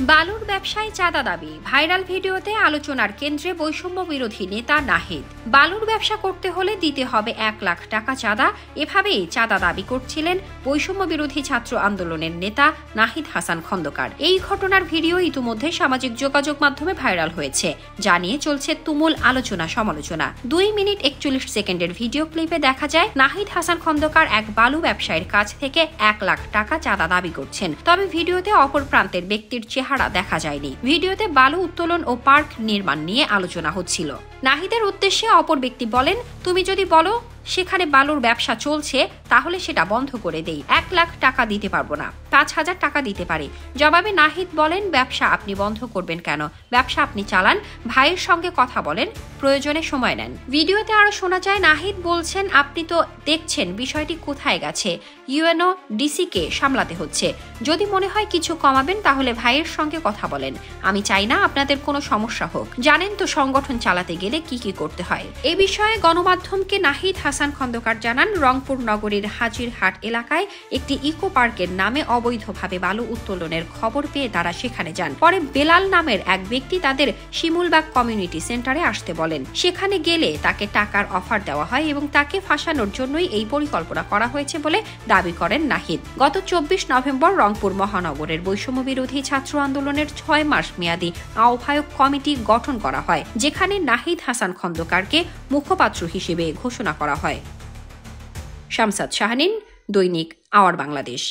বালুর ব্যবসায় চাঁদা দাবি, ভাইরাল ভিডিওতে আলোচনার কেন্দ্রে বৈষম্য বিরোধী নেতা নাহিদ। বালুর ব্যবসা করতে হলে দিতে হবে 1 লাখ টাকা চাঁদা, এভাবেই চাঁদা দাবি করছিলেন বৈষম্য বিরোধী ছাত্র আন্দোলনের নেতা নাহিদ হাসান খন্দকার। এই ঘটনার ভিডিও ইতিমধ্যে সামাজিক যোগাযোগ মাধ্যমে ভাইরাল হয়েছে, যা নিয়ে চলছে তুমুল আলোচনা সমালোচনা। 2 মিনিট 41 সেকেন্ডের ভিডিও ক্লিপে দেখা যায় নাহিদ হাসান খন্দকার এক বালু ব্যবসায়ীর কাছ থেকে 1 লাখ টাকা চাঁদা দাবি করছেন। তবে ভিডিওতে অপর প্রান্তের ব্যক্তির চেহারা দেখা যায়নি। ভিডিওতে বালু উত্তোলন ও পার্ক নির্মাণ নিয়ে আলোচনা হচ্ছিল। নাহিদের উদ্দেশ্যে অপর ব্যক্তি বলেন, তুমি যদি বলো সেখানে বালুর ব্যবসা চলছে তাহলে সেটা বন্ধ করে দেই, 1 লাখ টাকা দিতে পারবো না, 5,000 টাকা দিতে পারি। জবাবে নাহিদ বলেন, ব্যবসা আপনি বন্ধ করবেন কেন? ব্যবসা আপনি চালান, ভাইয়ের সঙ্গে কথা বলেন, প্রয়োজনে সময় নেন। ভিডিওতে আরো শোনা যায় নাহিদ বলছেন, আপনি তো দেখছেন বিষয়টি কোথায় গেছে, ইউএনও ডিসি কে সামলাতে হচ্ছে। যদি মনে হয় কিছু কমাবেন তাহলে ভাইয়ের সঙ্গে কথা বলেন। আমি চাই না আপনাদের কোনো সমস্যা হোক, জানেন তো সংগঠন চালাতে গেলে কি কি করতে হয়। এ বিষয়ে গণমাধ্যমকে নাহিদ হাসান খন্দকার জানান, রংপুর নগরীর হাজিরহাট এলাকায় একটি ইকো পার্কের নামে অবৈধভাবে বালু উত্তোলনের খবর পেয়ে তারা সেখানে যান। পরে বেলাল নামের এক ব্যক্তি তাদের শিমুলবাগ কমিউনিটি সেন্টারে আসতে বলেন। সেখানে গেলে তাকে টাকার অফার দেওয়া হয় এবং তাকে ফাঁসানোর জন্যই এই পরিকল্পনা করা হয়েছে বলে দাবি করেন নাহিদ। গত 24 নভেম্বর রংপুর মহানগরের বৈষম্য বিরোধী ছাত্র আন্দোলনের 6 মাস মেয়াদী আহ্বায়ক কমিটি গঠন করা হয়, যেখানে নাহিদ হাসান খন্দকারকে মুখপাত্র হিসেবে ঘোষণা করা হয়। শামসাদ শাহনীন, দৈনিক আওয়ার বাংলাদেশ।